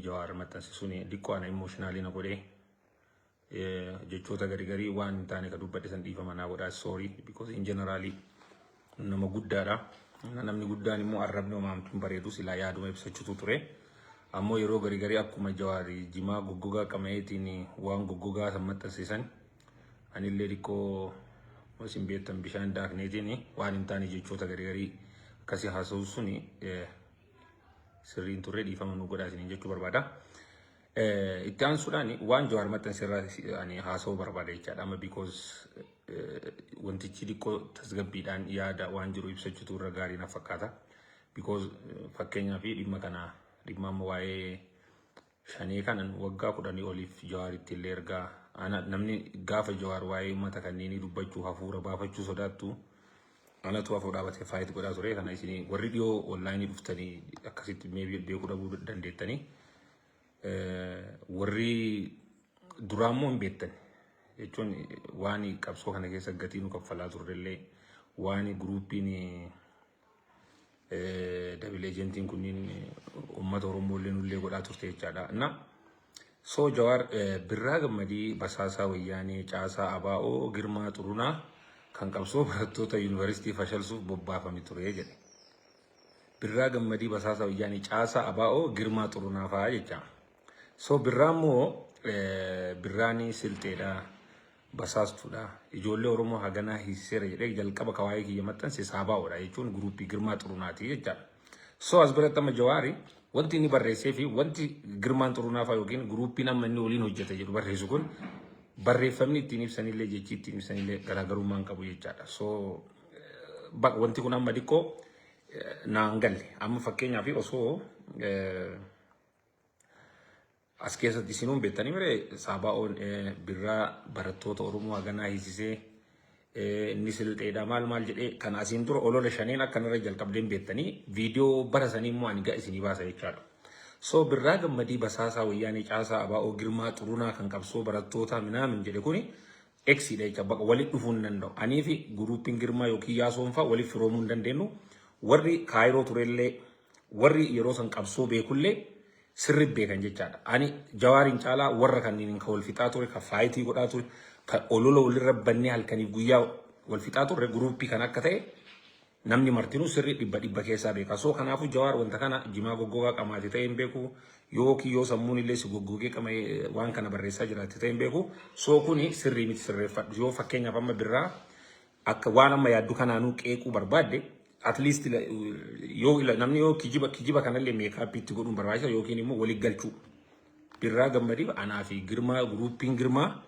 Jawaar maxxanse suni liqqoo ana emotionally na godhee jechoota gari waan hin taane ka dubbadhe san dhiifama naa godhaa sorry because in generally nama guddaadha. Namni guddaan immoo arrabni homaamtuun bareedu silaa yaaduma ibsachuutu ture. Ammoo yeroo gari akkuma Jawaarii jimaa goggogaa qameetiin waan goggogaa san maxxansiisan anillee liqqoo isin beektan bishaan daakneetiin waan hin taane jechoota gari akkasii haasa'u suni sirriin turre dhiifama nu godhaa isiniin jechuu barbaada. Itti aansuudhaan waan Jawaar maxxanseerraa ani haasa'uu barbaada jechaadha. Amma because wantichi liqqoo tasgabbiidhaan yaada waan jiru ibsachuutu irra gaarii na fakkaata. Because fakkeenyaaf dhimma amma waa'ee shanii kanan waggaa 10 oliif Jawaaritti illee ergaa namni gaafa Jawaar waa'ee uummata kanneenii dubbachuu hafuura baafachuu sodaattu anatu afur dhaabatee faayitii godhaa ture. Kana isin warri dhiyoo online dhuftanii akkasitti maybe beekuu dhabuu dandeettanii warri duraammoo hin beektan jechuun waan qabsoo kana keessa gatii nu kaffalaa turrellee waan gruupiin double agentiin kunniin uummata Oromoo illee nullee godhaa turte jechaadha. So Jawaar Birraa Gammadii Basaasaa Wayyaanee Caasaa Abaa'oo Girmaa Xurunaa kan qabsoo barattoota yuunivarsiitii fashalsuuf bobbaafame ture jedhe. Birraa Gammadii Basaasaa Wayyaanee Caasaa Abaa'oo Girmaa Xurunaa fa'aa jecha. So Birraa immoo Birraanii silteedha basaastuudha. Ijoollee Oromoo haganaa hiiseera jedhee jalqaba kawaayee kiyya maxxanse Saabaa'oodha jechuun gruupii Girmaa Xurunaati jecha. So as biratti amma Jawaari wanti inni barreessee fi wanti Girmaan Xurunaa fa'aa yookiin gruupiin amma inni waliin hojjete jedhu barreessu kun barreeffamni ittiin ibsanillee jechi ittiin ibsanillee garaagarummaan qabu jechaadha. So wanti kun amma dhiqqoo naan galle amma fakkeenyaaf osoo as keessatti isinuun beektanii mire Saabaa'oon Birraa barattoota Oromoo haganaa hiisisee inni silxeedha maal jedhee kan asiin dura olola shaneen akkanarra jalqabdeen beektanii viidiyoo bara sanii immoo ani gaa isinii baasa jechaadha. So Birraa Gammadii Basaasaa Wayyaanee Caasaa Abaa'oo Girmaa Xurunaa kan qabsoo barattoota minaamin jedhe kuni eksiidha jecha baqa walitti dhufuu hin danda'u. Anii fi guruupiin Girmaa yookiin Yaasoon fa'aa walitti firoomuu hin dandeenyu. Warri Kaayiroo turellee warri yeroo san qabsoo beekullee sirri beekan jechaadha. Ani Jawaariin caalaa warra kanneen kan wal fixaa ture kan faayitii godhaa ture kan olola walirra bannee halkanii guyyaa wal fixaa ture guruupii kan akka ta'e namni martinuu sirri dhibba keessaa beeka. So kanaafuu Jawaar wanta kana jimaa goggogaa qamaati ta'e hin beeku yookiin yoo sammuun illee si goggogee qamee waan kana barreessaa jiraatti ta'e hin beeku. So kuni sirrii miti sirreeffadhu. Yoo fakkeenyaaf amma Birraa akka waan amma yaaddu kanaanuu qeequu barbaadde at least yoo namni yoo kijiba kanallee meekaappii itti godhuun barbaachisa yookiin immoo walii galchuu. Birraa Gammadii anaa fi Girmaa gruupiin Girmaa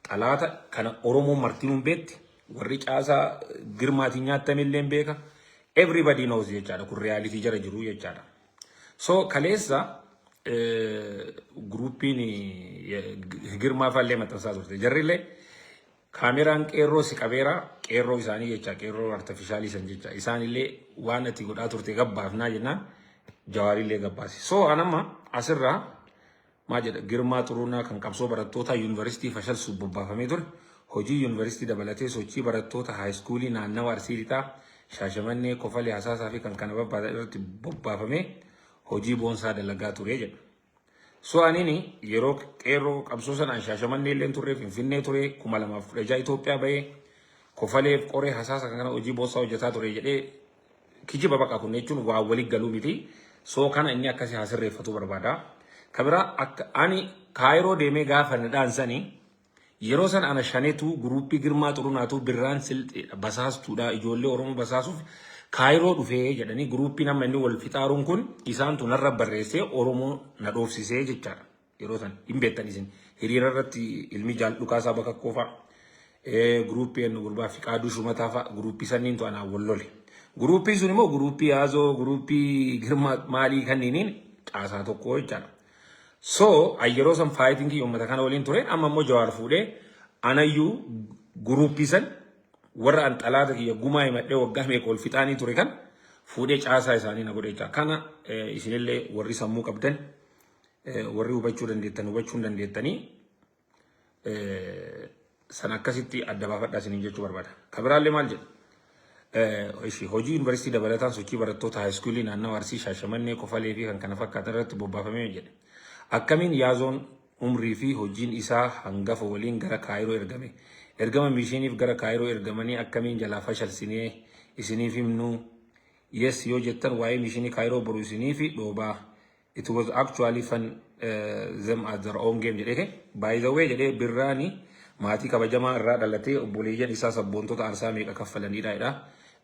xalaata kana Oromoo martinuun beekti. Warri Caasaa Girmaatiin nyaatamillee beeka. Everybody knows jechaadha kun reality jara jiru jechaadha. So kaleessa gruupiin Girmaa faallee maxxansaa turte. Jarrillee kaameraan qeerroo si qabeera qeerroo isaanii jecha qeerroo artifishaalii san jecha isaanillee waan ati godhaa turte gabbaafnaa jennaan Jawaarillee gabbaasi. So anamma asirraa maa jedha Girmaa Xurunaa kan qabsoo barattoota yuunivarsiitii fashalsuuf bobbaafamee ture. Hojii yuunivarsiitii dabalatee sochii barattoota haayiskuulii naannawa Arsii Lixaa Shaashamannee Kofalee Hasaasaa fi kan kana babbaatan irratti bobbaafamee hojii boonsaa dalagaa ture jedha. So anini yeroo qeerroo qabsoo sanaan Shaashamannee illee turre Finfinnee ture 2016 Itoophiyaa bahee Kofalee Qoree Hasaasa kan kana hojii boonsaa hojjetaa ture jedhee kijiba baqa kun jechuun waa walii galuu miti. So kana inni akkasii haasirreeffatu barbaada. Kabira akka ani Kaayiroo deemee gaafa nadhaansanii yeroo san ana shaneetu gruupii Girmaa Xurunaatu Birraan silxeedha basaastuudha ijoollee Oromoo basaasuuf Kaayiroo dhufee jedhanii gruupii nama inni wal fixaaruun kun isaantu narra barreessee Oromoo na dhoofsisee jechaadha. Yeroo san hin beektan isin hiriira irratti ilmi Jaaldhukaasaa Bakakkoo fa'a gruupii ennu gurbaa Fiqaaduu Shumataa fa'a gruupii sanniintu anaa wal lole. Gruupii sun immoo gruupii Yaazoo gruupii Girmaa maalii kanniiniin caasaa tokko jechaadha. So yeroo san faayitiin kiyya uummata kana waliin ture amma immoo Jawaar fuudhee anayyuu gruupii san warra an xalaata kiyya gumaa himadhee waggaa meeqa ol fixaanii ture kan fuudhee caasaa isaanii na godhe jecha. Kana isinillee warri sammuu qabdan warri hubachuu dandeettanii san akkasitti adda baafadhaa isiniin jechuu barbaada. Kabiraallee maal jedha? Hojii yuunivarsiitii dabalataan sochii barattoota haayiskuulii naannawa Arsii Shaashamannee Kofalee fi kan kana fakkaatan irratti bobbaafamee jedhe. akkamiin yaazoon umrii fi hojiin isaa hangafa waliin gara kaayiroo ergame ergama miishiniif gara kaayiroo ergamanii akkamiin jalaa fashalsinee isiniif himnu yes yoo jettan waa'ee miishinii kaayiroo boru isiniif dhoobaa it was actually fun them at their own game jedhee by the way jedhee birraani maatii kabajamaa irraa dhalatee obboleeyyan isaa sabboontota aarsaa meeqa kaffalaniidha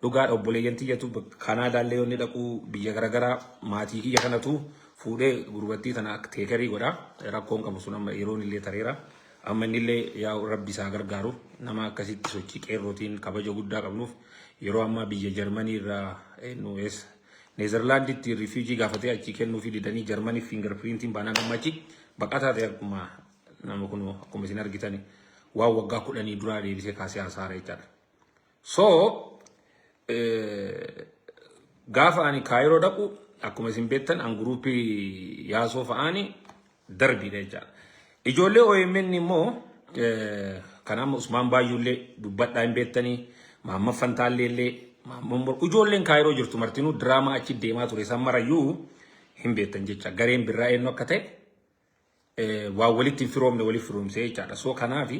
dhugaa obboleeyyan tiyyatu Kanaadaallee yoonni dhaquu biyya garagaraa maatii kiyya kanatu fuudhee gurbattii tana teekarii godha rakkoon qabu sun amma yeroon illee tareera amma innillee yaa rabbi isaa gargaaru nama akkasitti sochii qeerrootiin kabaja guddaa qabnuuf yeroo amma biyya Jarmanii irraa NOS Neezerlaanditti rifiijii gaafatee achi kennuu fi didanii Jarmanii fingerprintiin baanaan ammachi baqataa ta'e akkuma nama kun akkuma isin argitani waan waggaa 10 duraa deebisee kaasee haasaara jechaadha. So gaafa ani kaayiroo dhaqu akkuma isin beektan an guruupii yaasoo fa'aani darbiidha jechaadha. Ijoollee OMN immoo kanama Usmaan Baayyullee dubbadhaa hin beektanii Maamma Fantaalleellee Maamma ijoolleen kaayiroo jirtu martinuu diraamaa achi deemaa ture san marayyuu hin beektan jecha gareen birraa eenyu akka ta'e waa walitti hin firoomne waliif firoomsee jechaadha. So kanaafi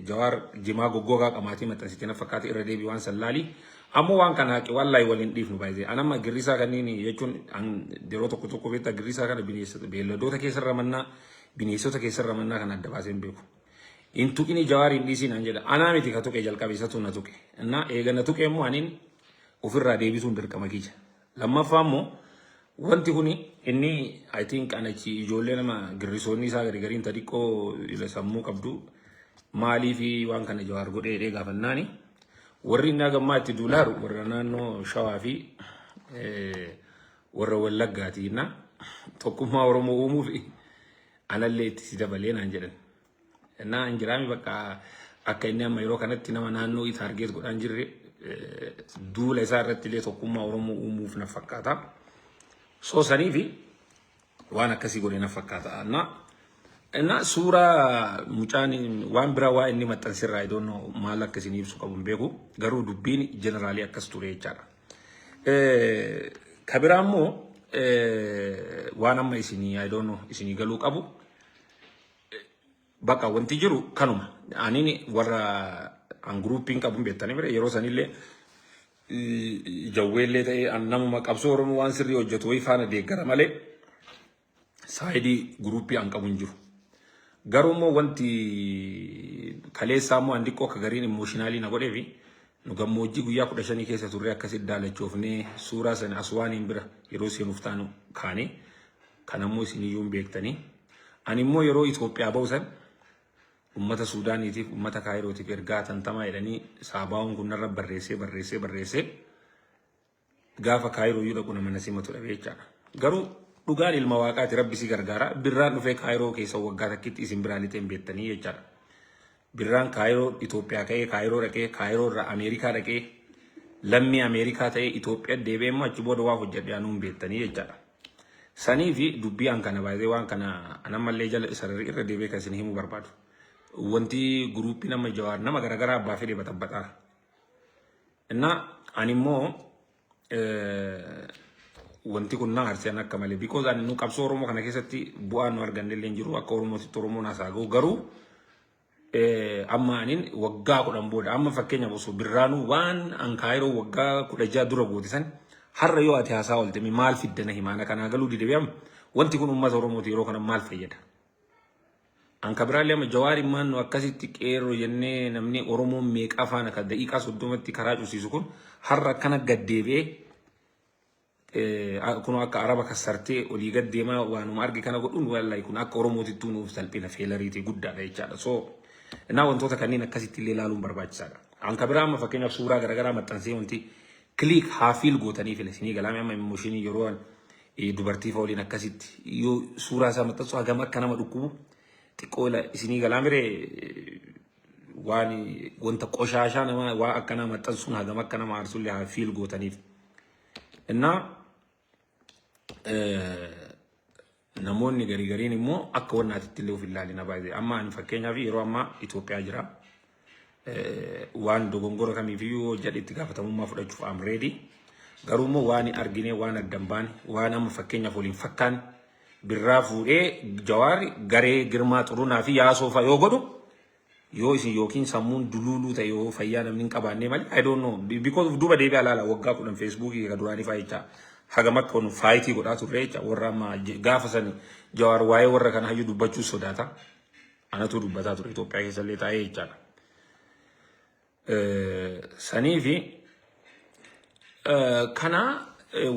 Jawaar Jimaa Goggoogaa qamaatii maxxansitee na fakkaate irra deebii waan sallaalii ammoo waan kana haqe wallahi waliin dhiifnu baay'ee anama girrisaa kanneen jechuun yeroo tokko beektaa girrisaa kana beelladoota keessa ramannaa bineensota keessa ramannaa kan adda baasee hin beeku. Intu ini Jawaariin dhiisiin an jedha anaa miti ka tuqe jalqabeessatu na tuqe innaa eega na tuqe immoo aniin ofirraa deebisuun dirqama kiyya. Lammaffaa immoo wanti kuni inni I think anachi ijoollee nama girrisoonni isaa gariin xixiqqoo sammuu qabdu maalii fi waan kana Jawaar godhee jedhee gaafannaani warri inni hagammaa itti duulaaru warra naannoo Shawaa fi warra Wallaggaatiinna tokkummaa Oromoo uumuu fi anallee itti si dabalee naan jedhan. Innaa injiraami bakka akka inni amma yeroo kanatti nama naannoo isaa argees godhaan jirre duula isaa irratti illee tokkummaa Oromoo uumuuf na fakkaata. So saniifi waan akkasii godhee na fakkaata. Innaa suuraa mucaan waan biraa waa inni maxxansirraa idoon maal akka isin ibsu qabu hin beeku garuu dubbiin jeneraalii akkas ture jechaadha. Kabiraa immoo waan amma isinii galuu qabu bakka wanti jiru kanuma anini warra an grouping qabu beektanii bire yeroo sanillee jawweellee ta'ee an namuma qabsoo Oromoo waan sirrii hojjetu way faana deeggara malee saayidii groupii an qabu hin jiru. Garuu immoo wanti kaleessaa immoo an diqqoo akka gariin emooshinaalii na godhee fi nu gammoojjii guyyaa 15 keessa turre akkasitti daalachoofnee suuraa sana Aswaaniin bira yeroo seenuuf taanu kaane kan ammoo isiniyyuu hin beektanii ani immoo yeroo Itoophiyaa ba'usan ummata Suudaaniitiif ummata Kaayirootiif ergaa tantamaa jedhanii saabaawwan kun narra barreessee gaafa Kaayiroo yoo dhaqu nama nasimatu dhabe jechaadha. Garuu dhugaan ilma waaqaati rabbi si gargaara birraan dhufee Kaayiroo keessa waggaa takkitti isin biraan lixeen beektanii jechaadha. Birraan Kaayiroo Itoophiyaa ka'ee Kaayiroo dhaqee Kaayiroo irraa Ameerikaa dhaqee lammii Ameerikaa ta'ee Itoophiyaa deebi'ee immoo achi booda waa hojjedhe anuun beektanii jechaadha. Sanii fi dubbii an kana baay'ee waan kana anammallee jala sararri irra deebi'ee kan isin himuu barbaadu. Wanti gruupii nama Jawaar nama garagaraa abbaa fedhe baxabbaxaa. Innaa ani immoo wanti kun na aarsiyan akka malee because ani nu qabsoo Oromoo kana keessatti bu'aan nu arganne illee jiru akka Oromootti Oromoon haasaa ga'u garuu amma anin waggaa 10 booda amma fakkeenyaaf osoo birraanuu waan an Kaayiroo waggaa 16 dura gootisan har'a yoo ati haasaa oolte maal fiddana himaana kanaa galuu dideebi'am wanti kun uummata Oromooti yeroo kana maal fayyada. An kabiraallee amma Jawaari maannu akkasitti qeerroo jennee namni Oromoo meeqa afaan akka daqiiqaa 30tti karaa cufsiisu kun har'a kana gaddeebi'ee kun akka Araba kasartee olii gaddeemaa waanuma argi kana godhuun wallahi kun akka Oromootitti nuuf salphina feelariitii guddaadha jechaadha. So naa wantoota kanneen akkasitti illee ilaaluun barbaachisaadha. An kabiraa amma fakkeenyaaf suuraa garagaraa maxxansee wanti click hafiil gootanii filasinii galaame amma emooshinii yeroo dubartii waliin akkasitti yoo suuraa isaa maxxansu hagam akka nama dhukkubu xiqqoo isinii galaamire waan wanta qoshaashaa nama waa akka nama maxxansuun hagam akka nama aarsullee hafiil gootaniif. Innaa namoonni gariin immoo akka wannaatitti illee of ilaalina baay'ee amma ani fakkeenyaaf yeroo amma Itoophiyaa jira waan dogongora kamiifiyyuu jedhetti gaafatamummaa fudhachuuf am ready garuu immoo waan argine waan addan baane waan amma fakkeenyaaf waliin fakkaan birraa fuudhee Jawaar garee Girmaa Xurunaa fi Yaasoo fa'a yoo godhu yoo isin yookiin sammuun duluuluu ta'e yoo fayyaa namni hin qabaanne malee I don't know because duuba deebi'ee alaala waggaa 10 Facebook ka duraanii fa'aa jecha hagam akka onu faayitii godhaa turre jecha warra amma gaafa san Jawaar waa'ee warra kana hayyuu dubbachuu sodaata anatu dubbataa ture Itoophiyaa keessa illee taa'ee jechaadha. Sanii fi kana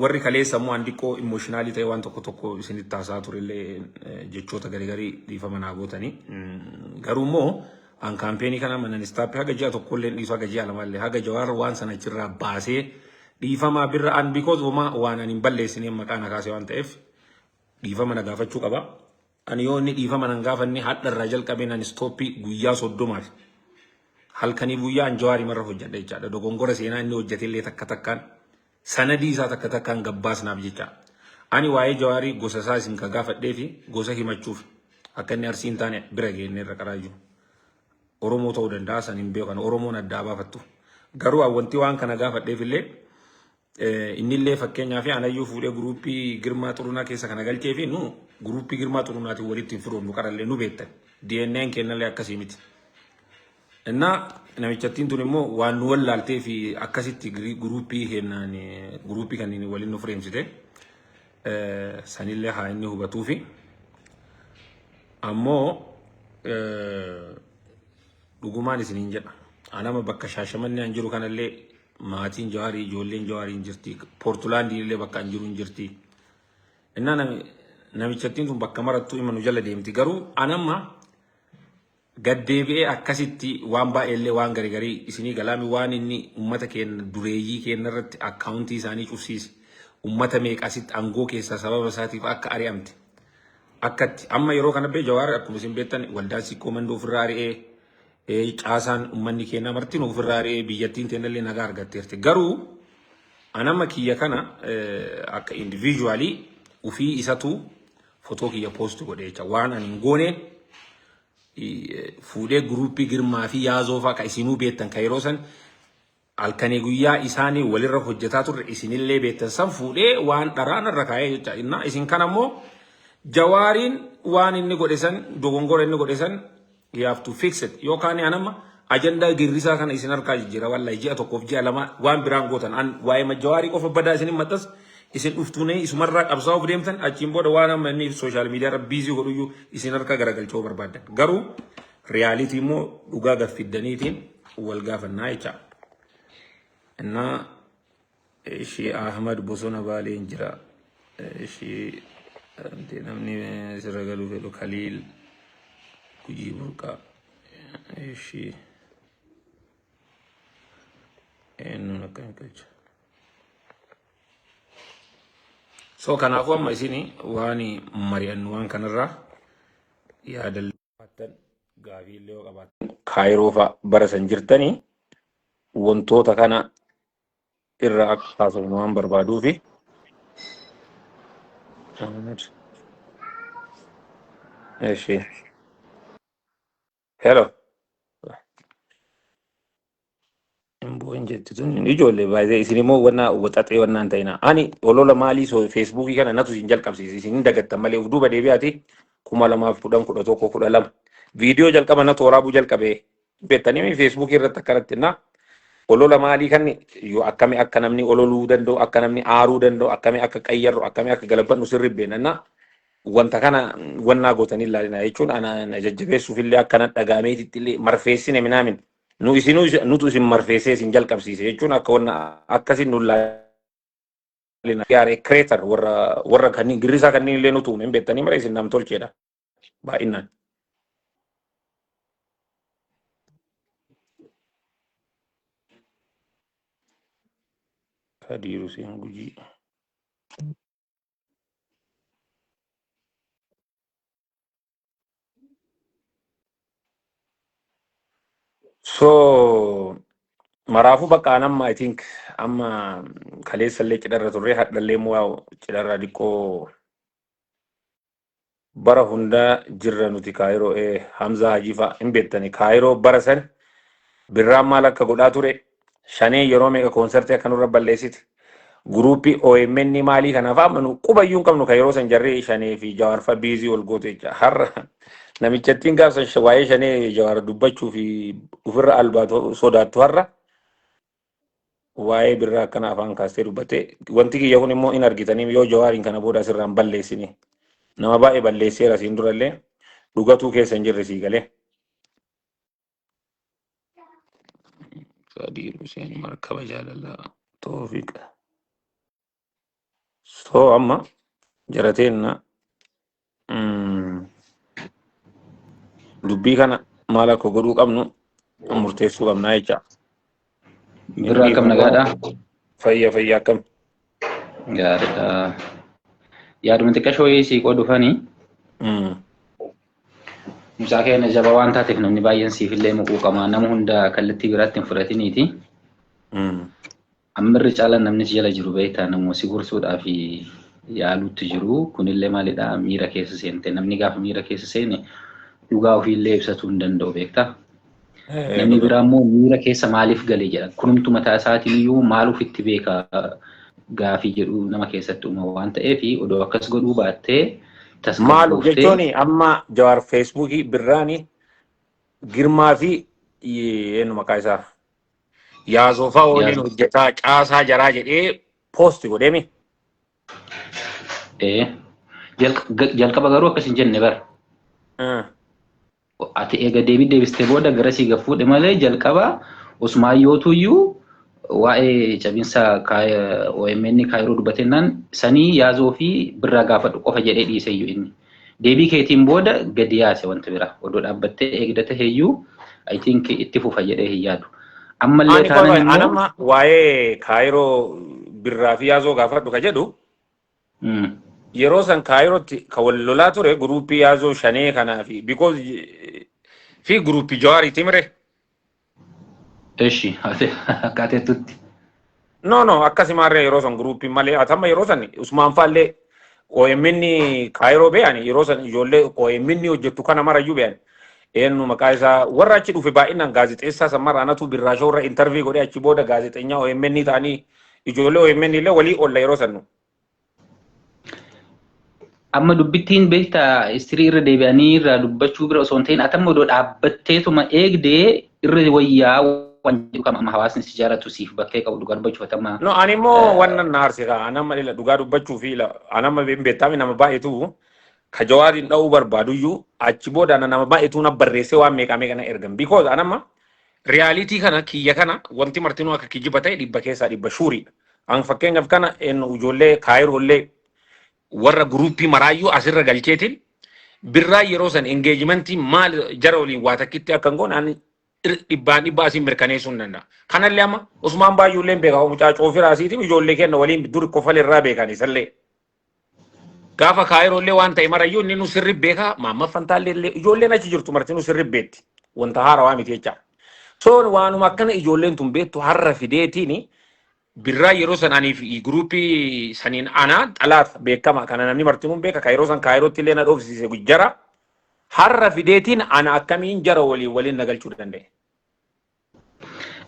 warri kaleessa immoo andiqqoo emotionally ta'e waan tokko tokko isinitti taasaa turellee jechoota garii dhiifama naa gootanii garuu immoo an kaampeenii kana manan istaappi haga ji'a tokkollee dhiisu haga ji'a lamallee haga Jawaar waan sana achirraa baasee dhiifama birra an because waan ani hin balleessine maqaa na kaasee waan ta'eef dhiifama na gaafachuu qaba. Ani yoo inni dhiifama nan gaafanne hadharraa jalqabee nan istooppii guyyaa 30 halkanii guyyaa an Jawaarii marra hojjedha jechaadha. Dogongora seenaa inni hojjetellee takka takkaan sanadii isaa takka takkaan gabbaasnaaf jecha. Ani waa'ee Jawaarii gosa isaa isin ka gaafadhee fi gosa himachuuf akka inni Arsii hin taane bira geenne irra qaraa jiru. Oromoo ta'uu danda'a san hin beekan Oromoon addaa baafattu. Garuu wanti waan kana gaafadheef illee innillee fakkeenyaaf anayyuu fuudhee guruuppii Girmaa Xurunaa keessa kana galchee fi nu guruuppii Girmaa Xurunaatiin walitti hin firoomnu qarallee nu beektan. DNA'n kennallee akkasii miti. Innaa namichattiin tun immoo waan nu wallaaltee fi akkasitti guruuppii kennaan guruuppii kanneen waliin nu fireemsite sanillee haa inni hubatuu fi ammoo dhugumaan isiniin jedha. Anama bakka Shaashamannee an jiru kanallee maatiin Jawaarii ijoolleen Jawaarii hin jirti. Poortulaandii illee bakka an jiru hin jirti. Innaa namichattiin tun bakka marattuu ima nu jala deemti. Garuu anamma gaddeebi'ee akkasitti waan baay'eellee waan garii isinii galaami waan inni ummata keenya dureeyyii keenya irratti akkaawuntii isaanii cufsiise. Ummata meeqasitti aangoo keessa sababa isaatiif akka ari'amte. Akkatti amma yeroo kana bee Jawaar akkuma isin beektan waldaa sikkoo mandoo ofirraa ari'ee caasaan ummanni keenya martiin ofirraa ari'ee biyyattiin teenallee nagaa argatteerti. Garuu anamma kiyya kana akka individually ufii isatu fotoo kiyya post godhee jecha waan ani hin goone fuudhee guruuppii Girmaa fi Yaazoo fa'aa ka isinuu beektan ka yeroo san halkanii guyyaa isaanii walirra hojjetaa turre isinillee beektan san fuudhee waan dharaan irra kaa'ee jecha innaa isin kana immoo Jawaariin waan inni godhe san dogongora inni godhe san you have to fix it. Yookaan anama ajandaa girrisaa kana isin harkaa jijjiira wallahi ji'a tokkoof ji'a lama waan biraan gootan an waa'ee Jawaarii qofa badaa isin maxxas isin dhuftuunee isumarraa qabsaa'uuf deemtan achiin booda waan amma inni sooshaal miidiyaa irra biizii godhuyyuu isin harkaa garagalchuu barbaadan. Garuu riyaalitii immoo dhugaa gaffiddaniitiin wal gaafannaa jecha. Innaa ishee Ahmad Bosona Baalee hin jira. Ishee namni sirra galuu fedhu Khaliil Gujii Burqaa. Ishee eenyuun akkamiin galcha. So kanaafuu amma isin waan mari'annu waan kanarraa yaadallee gaafii illee yoo qabaatan Kaayiroo fa'a bara san jirtanii wantoota kana irra akka haasofnu waan barbaaduufi Eshi. Hello. Imbuin jettun ijoollee baay'ee isin immoo wanna waxaxee wannaan ta'ina. Ani olola maalii so Facebookii kana natu isin jalqabsiise isin dagattan malee uf duuba deebi'aati 2012 viidiyoo jalqaba natu waraabuu jalqabee beektanii Facebookii irratti akkanatti na olola maalii kan yoo akkami akka namni ololuu danda'u akka namni aaruu danda'u akkami akka qayyarru akkami akka galabannu sirri beennanna wanta kana wannaa gootanii ilaalina jechuun ana jajjabeessuuf illee akkana dhagaameetitti illee marfeessine minaamin nu isinuu nutu isin marfeessee isin jalqabsiise jechuun akka wanna akkasin nu ilaalina yaare creator warra kanneen girrisaa kanneen illee nutu hin beektanii mara isin nam tolcheedha baay'inaan. Kadiru Singh Gujii. So maraafu bakka anamma I think amma kaleessallee cidharra turre hadhallee immoo cidharra diqqoo bara hunda jirra nuti Kaayiroo Hamza Hajifa hin beektani Kaayiroo bara san birraan maal akka godhaa ture shanee yeroo meeqa koonsertii akkanurra balleessite Gruuppii OMN maalii kana fa'aa manu qubayyuun qabnu kan yeroo san jarree shanee fi Jawaar fa biizii ol goote jecha har'a namichattiin gaafsan waa'ee shanee Jawaar dubbachuu fi ofirra albaatu sodaattu har'a waa'ee birraa akkana afaan kaastee dubbate wanti kiyya kun immoo in argitanii yoo Jawaariin kana booda asirraan balleessini nama baay'ee balleesseera siin durallee dhugatuu keessa hin jirre sii galee. Sadiir Hussein markaba jaalalaa Toofiq. So amma jarateen dubbii kana maal akka godhuu qabnu murteessuu qabnaa jecha. Birraa akkam nagaadhaa? Fayyaa akkam? Gaariidha. Yaaduma xiqqashoo siiqoo dhufanii. Mucaa keenya jaba waan taateef namni baay'een siifillee muquuqamaa nama hunda kallattii biraatti hin fudhatiniiti. Ammirri caalaan namni jala jiru beektaa namoota si gorsuudhaa fi yaaluutti jiru. Kunillee maalidhaa miira keessa seente namni gaafa miira keessa seene dhugaa ofiillee ibsatuu hin danda'u beektaa. Namni biraa immoo miira keessa maaliif galee jedha. Kunumtu mataa isaatiin iyyuu maal ofitti beeka gaafii jedhu nama keessatti uumama waan ta'eef odoo akkas godhuu baattee maalu jechuun amma Jawaar feesbuukii birraani girmaa fi eenyu maqaa isaa yaazofaa waliin hojjetaa caasaa jaraa jedhee poosti godheemi. Jalqaba garuu akkas hin jenne bara. Ati eega deebistee booda gara sii gafuudhe malee jalqaba Usmaayyootu iyyuu waa'ee cabinsa OMN Kaayiroo dubbatennaan sanii yaazoo fi birraa gaafadhu qofa jedhee dhiise iyyuu inni. Deebii keetiin booda gadi yaase wanta biraa odoo dhaabbattee eegdate heeyyuu I think itti fufa jedhee hin yaadu. Ammallee taanaan immoo anama waa'ee Kaayiroo birraa fi yaazoo gaafadhu ka jedhu yeroo san Kaayirootti ka wal lolaa ture guruuppii yaazoo shanee kanaa fi because fi guruuppii Jawaariiti mire. Eshi akkatee tutti. No akkasimarree yeroo san guruuppii malee atamma yeroo san Usmaan faallee OMN Kaayiroo beeyani yeroo san ijoollee OMN hojjettu kana marayyuu beeyani. Eenyu maqaa isaa warra achi dhufe baay'inaan gaazexeessaa sammara anatu birraashoo irra intervii godhee achi booda gaazexeenyaa OMN ta'anii ijoollee OMN illee walii olla yeroo sannu. Amma dubbittiin beektaa istirii irra deebi'anii irraa dubbachuu bira osoo hin ta'in atamma odoo dhaabbatteetuma eegdee irra wayyaa waan jedhu kan amma hawaasni si jaaratu siif bakkee qabu dhugaa dubbachuu atamma. No ani immoo wannan na harsika anamma ila dhugaa dubbachuu fi anamma beektaami nama baay'eetu ka Jawaariin dha'uu barbaaduyyuu achi booda nama baay'eetu na barreessee waan meeqaa meeqana ergan because anamma realitii kana kiyya kana wanti martinuu akka kijjiba ta'e dhibba keessaa dhibba shuuriidha. An fakkeenyaaf kana ijoollee Kaayiroollee warra guruuppii maraayyuu asirra galcheetiin birraa yeroo san engeejimentii maal jara waliin waa takkitti akka hin goone dhibbaa asiin mirkaneessuu hin danda'a. Kanallee amma Usmaan baay'uullee beekaa mucaa coofiraasiitiif ijoollee kenna waliin dur kofalirraa beekan isallee. Gaafa Kaayiroollee waan ta'e marayyuu inni nu sirri beekaa maamma fantaallee ijoolleen achi jirtu marti nu sirri beetti wanta haarawaa miti jecha. So waanuma akkana ijoolleen tun beektu har'a fideetiin birraa yeroo san aniif guruuppii saniin anaa xalaat beekama kana namni martinuun beeka ka yeroo san Kaayirootti illee na dhoofsise jara har'a fideetiin ana akkamiin jara waliin nagalchuu danda'e.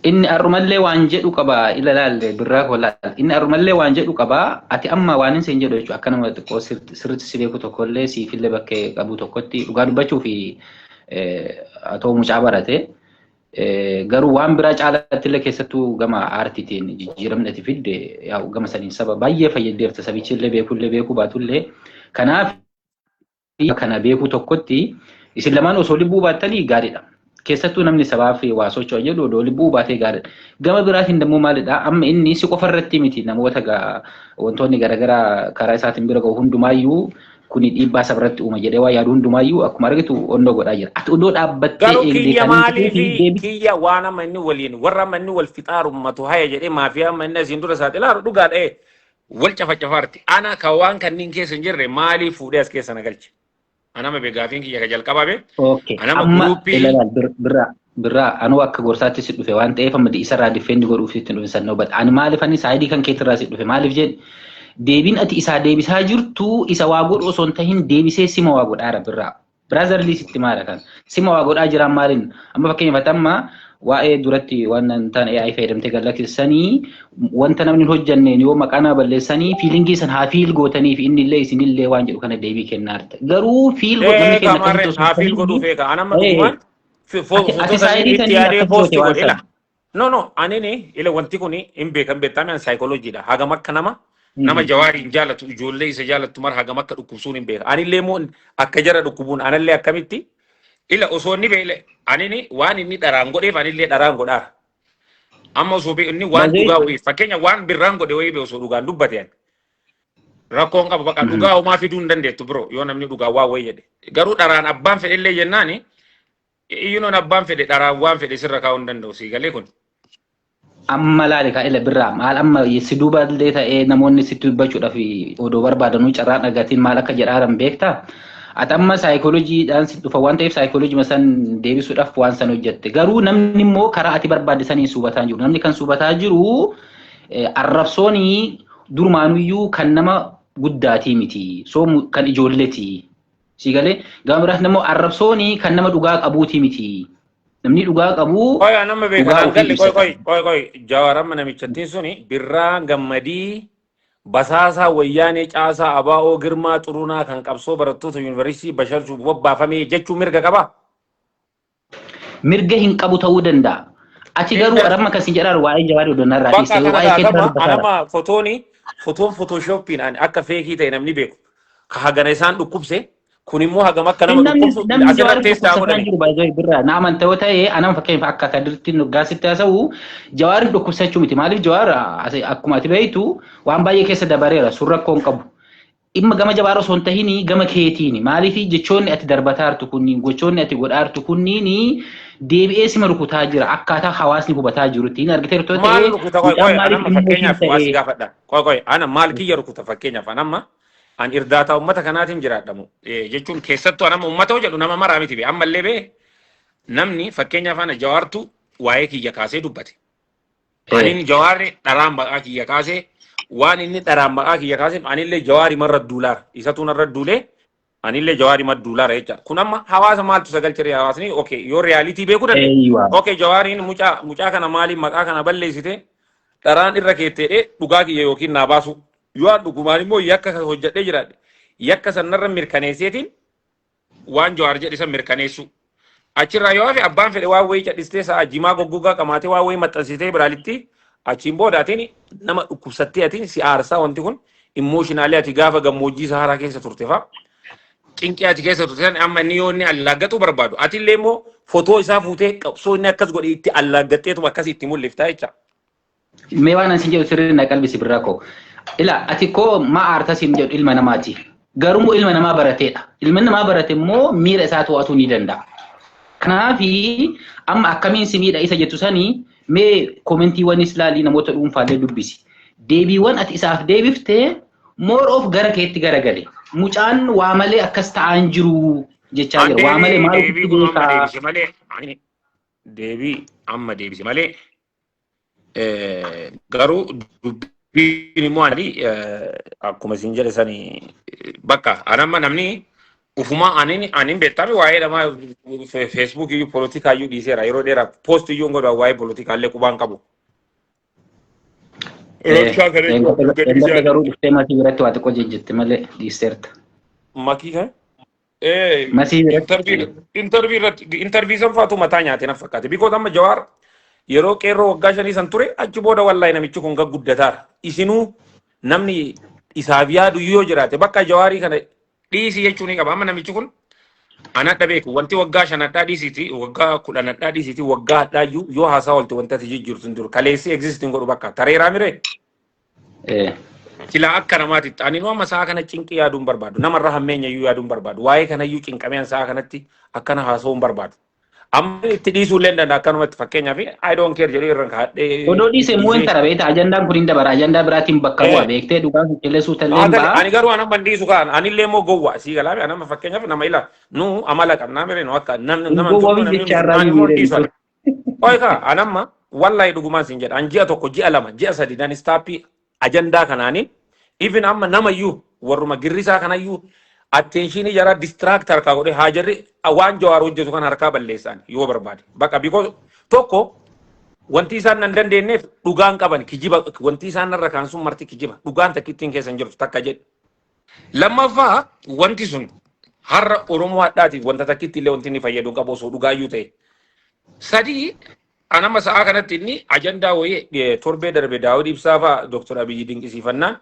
Inni arrumallee waan jedhu qaba ilaalaalle birraa koolaal inni arrumallee waan jedhu qaba ati amma waan hin jedhu jechuudha akka nama xiqqoo sirriitti si beeku tokkollee siifillee bakkee qabu tokkotti dhugaa dubbachuu fi atoo mucaa barate. Garuu waan biraa caalatti illee keessattuu gama aartiitiin jijjiiramni ati fidde yaa'u gama saniin saba baay'ee fayyaddeerta sabichillee beekuu baatullee kanaaf kana beekuu tokkotti isin lamaan osoo libbuu baattanii gaariidha. Keessattuu namni sabaa fi waa socho'an jedhu odoo libbuu baatee gaariidha. Gama biraatiin immoo maalidha amma inni si qofa irratti miti namoota wantoonni garaagaraa karaa isaatiin bira gahu hundumaayyuu kuni dhiibbaa sabarratti uuma jedhee waa yaadu hundumaayyuu akkuma argitu onnoo godhaa jira. Ati odoo dhaabbattee kiyya maaliif kiyya waan amma inni waliin warra amma inni wal fixaaru ummatu haya jedhee maafiyaa amma inni asiin dura saaxilaaru dhugaa dha'ee wal cafacafaarti. Ana ka waan kanniin keessa hin jirre maaliif fuudhee as keessa na galche? Anama beegaafiin kiyya ka jalqababe. Amma birraa anuu akka gorsaatti si dhufe waan ta'eef amma isarraa difeendi godhuuf sitti dhufe sannoo bada. Ani maaliif ani saayidii kan keetirraa si dhufe maaliif jedhe? Deebiin ati isaa deebisaa jirtu isa waa godhu osoo hin tahin deebisee sima waa godhaara birraa. Biraazarlii sitti maala kan sima waa godhaa jiran maaliin amma fakkeenyaaf amma waa'ee duratti waan tan AI fayyadamtee galaksisanii wanta namni hojjanneen yoo maqaana balleessanii fiilingii san haa fiil gootaniif inni illee isinillee waan jedhu kana deebii kennaa jirta. Garuu fiil namni kenna kamarre haa fiil godhuu feeka anamma dhugumaan ati saayidii itti sanii yaadee akkas poosti goote waan godhe sana. no anini ile wanti kuni hin beekan beektaame an saayikolojiidha hagam akka nama jawaariin jaalatu ijoollee isa jaalatu mara hagam akka dhukkubsuun hin beeka anillee immoo akka jara dhukkubuun anallee akkamitti ila osoo inni beele anini waan inni dharaan godheef anillee dharaan godhaara amma osoo inni waan dhugaa wayii fakkeenya waan birraan godhe wayii osoo dhugaan dubbate rakkoon qaba baqa dhugaa homaa fiduu hin dandeettu biro yoo namni dhugaa waa wayii jedhe garuu dharaan abbaan fedhellee jennaani iyyunoon abbaan fedhe dharaan waan fedhe sirra kaa'uu hin danda'u sii galee kun. Amma laali kaa'ila birraa maal amma si duuba illee ta'ee namoonni sitti dubbachuudhaaf odoo barbaadanuu carraan dhagatiin maal akka jedhaaran beektaa? Ati amma saayikolojiidhaan si dhufa waan ta'eef saayikoloojii san deebisuudhaaf waan san hojjette. Garuu namni immoo karaa ati barbaadde saniin suubataa jiru. Namni kan suubataa jiru arrabsoonii durumaanuyyuu kan nama guddaatii miti. Soomu kan ijoolleeti. Si galee gama biraas immoo arrabsoonii kan nama dhugaa qabuutii miti. Namni dhugaa qabu. Qoy nama beekan galli qoy Jawaar amma namichattiin suni birraa gammadii basaasaa wayyaanee caasaa abaa'oo girmaa xurunaa kan qabsoo barattoota yuunivarsiitii bashalchuuf bobbaafamee jechuu mirga qaba. Mirga hin qabu ta'uu danda'a. Ati garuu aramma kan sin jedhaan waa'ee Jawaar odonnaa irraa dhiisee waa'ee keessaa anama fotoon fotooshooppiin akka feekii ta'e namni beeku ka hagana isaan dhukkubse kun immoo hagam akka nama dhukkubsu asirratti teessaa godhame. Birraa nama ta'uu ta'ee anam fakkeenyaaf akka kadirti gaasitti haasa'u Jawaar dhukkubsachuu miti maaliif Jawaar akkuma ati beektu waan baay'ee keessa dabareera sun rakkoon qabu. Dhimma gama Jawaar osoo hin tahin gama keetiini maaliif jechoonni ati darbataa jirtu kunniin gochoonni ati godhaa jirtu kunniin deebi'ee sima rukutaa jira akkaataa hawaasni hubataa jirutti hin argitee jirtu ta'ee. Maal rukuta anamma fakkeenyaaf waasi gaafadha ana maal kiyya rukuta fakkeenyaaf anamma. An irdaata ummata kanaatiin jiraadhamu jechuun keessattuu anama ummata jedhu nama maraa miti ammallee bee namni fakkeenyaaf ana Jawaartu waa'ee kiyya kaasee dubbate. Ani Jawaarri dharaan maqaa kiyya kaasee waan inni dharaan maqaa kiyya kaasee anillee Jawaari marra duulaara isatu narra duulee anillee Jawaari marra duulaara jecha kun amma hawaasa maaltu sagalchiree hawaasni okay yoo reyaalitii beekuu danda'e okay Jawaariin mucaa kana maaliin maqaa kana balleessite dharaan irra keetteedhe dhugaa kiyya yookiin naa baasu. Yoo dhugumaan immoo yakka hojjedhee jiraadhe yakka sanarra mirkaneesseetiin waan Jawaar jedhe san mirkaneessu. Achirraa yoo hafe abbaan fedhe waan wayii cadhistee sa'a jimaa goggogaa qamaatee waan wayii maxxansitee biraalitti achiin boodaatiin nama dhukkubsattee atiin si aarsaa wanti kun immooshinaalee ati gaafa gammoojjii Saharaa keessa turte fa'a. Cinqii ati keessa turte san amma inni yoo inni allaaggatuu barbaadu. Atillee immoo fotoo isaa fuutee qabsoo inni akkas godhe itti allaaggatteetuma akkas itti mul'iftaa jecha. Mee waan asin jedhu sirrii na qalbisi birraa koo. Ila ati koo maa aartasiin jedhu ilma namaati. Garuu ilma namaa barateedha. Ilma namaa barate immoo miira isaa to'atuu ni danda'a. Kanaafi amma akkamiin si miidha isa jettu sanii mee koomentiiwwanis ilaalii namoota dhuunfaallee dubbisi. Deebiiwwan ati isaaf deebiftee more of gara keetti garagale. Mucaan waa malee akkas ta'an jiru jechaa jira. Waa malee maal deebii amma deebise malee garuu immoo ani akkuma isin jedhe sanii bakka anamma namni ufuma anin beektame waa'ee nama Facebook iyyuu polotikaa iyyuu dhiiseera yeroo dheeraa post iyyuu godha waa'ee polotikaалlee qubaan qabu. Garuu dhuftee masii biratti waa xiqqoo jejjette malee dhiisteerta. Makii kan? Masii biratti. Intervii san faatu mataa nyaatee na fakkaate. Bikoot amma Jawaar yeroo qeerroo waggaa 5 san ture achi booda wallahi namichi kun guddataara. Isinuu namni isaaf yaadu yoo jiraate bakka Jawaarii kana dhiisii jechuun ni qaba. Amma namichi kun anadha beeku wanti waggaa 5 dhiisiiti waggaa 10 dhiisiiti waggaa hadhaayyuu yoo haasaa walti wanta ati jijjiirtu hin jiru. Kaleessi existing godhu bakka tareeraa miree. Sila akka namaatitti ani nama saa kana cinqii yaaduun barbaadu. Namarra hammeenya iyyuu yaaduun barbaadu. Waa'ee kana iyyuu cinqameen saa kanatti akkana haasa'uun barbaadu. Amma itti dhiisuullee hin danda'a akkanumatti fakkeenyaaf I don't care jedhee irra kaadhee. Odoo dhiisee immoo hin tarabeeta ajandaan kun hin dabara ajandaa biraatiin bakka bu'a beektee dhugaan qilleensuu talleen ba'a. Ani garuu anamma dhiisu kaan anillee immoo gowwaa sii galaabe anamma fakkeenyaaf nama ila nu amala qabnaa miree nu akka nama toluu Oika anamma wallahi dhugumaan sin jedha an ji'a tokko ji'a lama ji'a sadi dan staappii ajandaa kanaanii even amma namayyuu warruma girrisaa kanayyuu attention jara distract harkaa godhe haajarri waan Jawaar hojjetu kan harkaa balleessan yoo barbaade bakka because Tokko wanti isaan nan dandeenyeef dhugaan qaban kijiba wanti isaan narra kaan sun marti kijiba dhugaan takkittiin keessan jirtu takka jedhe. Lammaffaa wanti sun har'a Oromoo hadhaatiif wanta takkitti illee wanti inni fayyadu qabu osoo dhugaayyuu ta'e. Sadii anama sa'a kanatti inni ajandaa wayii torbee darbe Daawud Ibsaa fa'aa Dr. Abiyyi dinqisiifannaan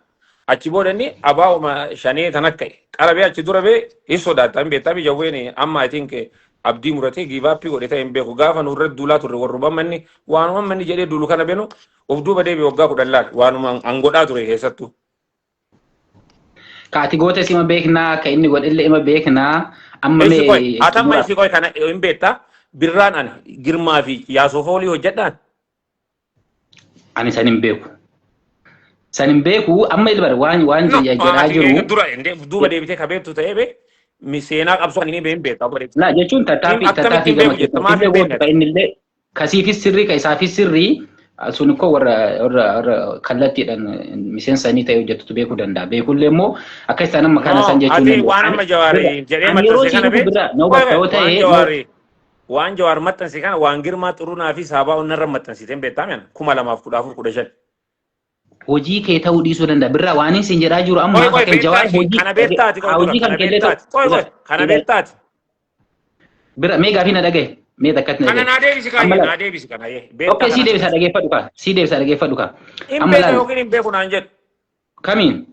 achi booda inni abaa'uma shanee tan akka qarabee achi dura bee hin sodaatan beektaa biyya wayii amma I think abdii muratee giivaappii godhee hin beeku gaafa nurra duulaa turre warruban manni waanuma manni jedhee duulu kana beenu of duuba deebi'ee waggaa 10 laal waanuma angodhaa ture keessattuu. Kaati goota sima beeknaa ka inni godhillee ima beeknaa amma mee atamma isi koy kana hin beektaa birraan ani girmaa fi yaasofoolii hojjedhaan. Ani san hin beeku. San hin beeku amma ilbar waan jedhaa jiru. Dura duuba deebitee ka beektu ta'ee bee seenaa qabsoo ani hin beektaa. Laa jechuun tattaaffii gama jechuudha. Ka innillee kasiifis sirrii ka isaafis sirrii sun ko warra kallattiidhaan miseensanii ta'e hojjetutu beekuu danda'a. Beekullee immoo akka isaan amma kana san jechuun. Ati waan amma Jawaarii jedhee maxxanse kana bee waan Jawaar maxxanse kana waan Girmaa Xurunaa fi Saabaa onnarra maxxansiteen beektaa mi'an 2014-15. Hojii kee ta'uu dhiisuu danda'a. Birraa waan isin jedhaa jiru amma akka Jawaar hojii kana beektaati kana beektaati. Birraa mee gaafii na dhagaye. Mee takkatti kana naa deebisi kaayee naa deebisi kana yee. Okay si deebisa dhageeffadhu ka. Si deebisa dhageeffadhu ka. Hin beeku yookiin hin beeku naan jedhu. Kamiin?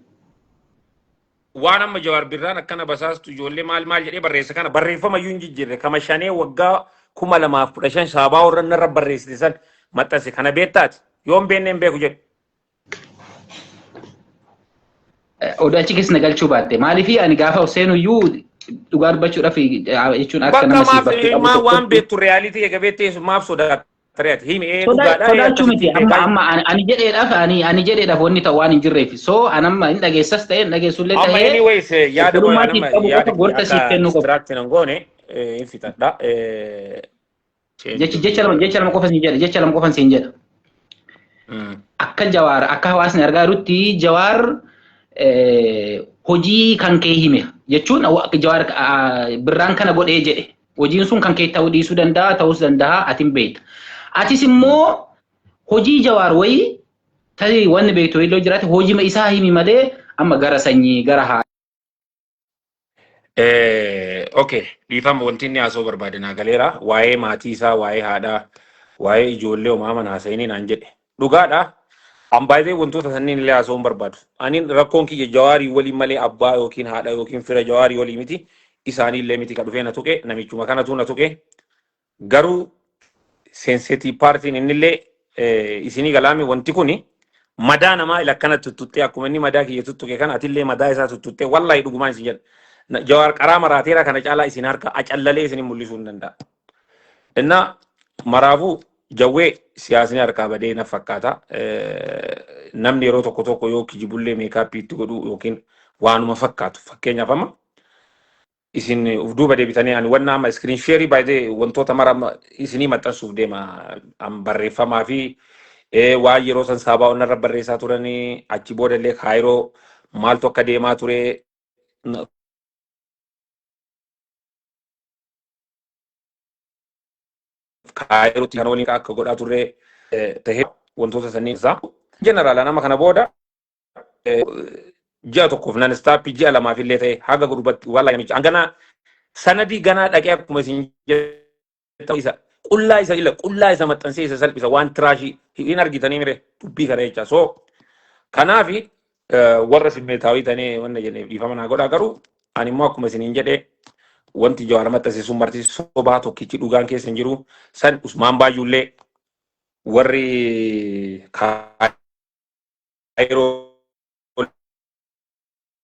Waan amma Jawaar birraan akkana basaastu ijoollee maal jedhee barreessa kana barreeffama iyyuu hin jijjiirre kama shanee waggaa 2015 Saabaa warra narra barreessite san maxxanse kana beektaati yoo hin beekne hin beeku jedhu. Odachi keessa nagalchuu baatte maaliif ani gaafa Hussein iyyuu dhugaa dubbachuudhaaf jechuun akka nama si bakka maaf waan beektu reyaalitii eega beektee maaf sodaata reyaati himi sodaachuu miti amma ani jedheedhaaf wanni ta'u waan hin jirreef so anamma hin dhageessas ta'e hin dhageessullee ta'e amma anyways yaada gorta siif kennuu qabu extract nan goone hin fixadha jecha lama qofan siin jedha akka Jawaar akka hawaasni argaa jirutti Jawaar hojii kan kee hime jechuun Jawaar birraan kana godhee jedhe hojiin sun kan kee ta'uu dhiisuu danda'a ta'uus danda'a atiin beekta. Atis immoo hojii Jawaar wayii tarii wanni beektu illee jiraate hojii isaa himi malee amma gara sanyii gara haa. Okay, dhiifama wanti inni haasoo barbaade naa galeera waa'ee maatii isaa waa'ee haadhaa waa'ee ijoollee uumama haasa'inii naan jedhe dhugaadha. Ambaayitee wantoota sanniin illee haasoo hin barbaadu. Ani rakkoon kiyya Jawaarii waliin malee abbaa yookiin haadha yookiin fira Jawaarii walii miti isaanii illee miti ka dhufee na tuqe namichuma kanatu na tuqe garuu sensitive partiin innillee isinii galaame wanti kuni madaa namaa ila kana tuttuttee akkuma inni madaa kiyya tuttuqe kana atillee madaa isaa tuttuttee wallahi dhugumaan isin jedha. Jawaar qaraa maraateera kana caalaa isin harka acallalee isin mul'isuu hin danda'a. Inna maraafuu jawwee siyaasni harkaa badee na fakkaata. Namni yeroo tokko yoo kijibullee meekaappii itti godhu yookiin waanuma fakkaatu fakkeenyaaf amma isin uf duuba deebitanii ani wanna amma screen share baay'ee wantoota mara isinii maxxansuuf deema barreeffamaa fi waan yeroo san Saabaa onnarra barreessaa turanii achi booda illee Kaayiroo maaltu akka deemaa ture Kaayirootti kan waliin akka godhaa turre tahee wantoota sanniin isaa jeneraala nama kana booda ji'a tokkoof nan staappii ji'a lamaaf illee ta'e haga gurbatti walla namicha hangana sanadii ganaa dhaqee akkuma isin jettan isa qullaa isa maxxansee isa salphisa waan tiraashii hin argitanii mire dubbii kana jecha so kanaafi warra simmeetaawii tanee wanna jenneef dhiifama naa godhaa garuu ani immoo akkuma isiniin jedhee wanti Jawaar maxxanse sun marti sobaa tokkichi dhugaan keessa hin jiru san Usmaan Baayyullee warri Kaayiroo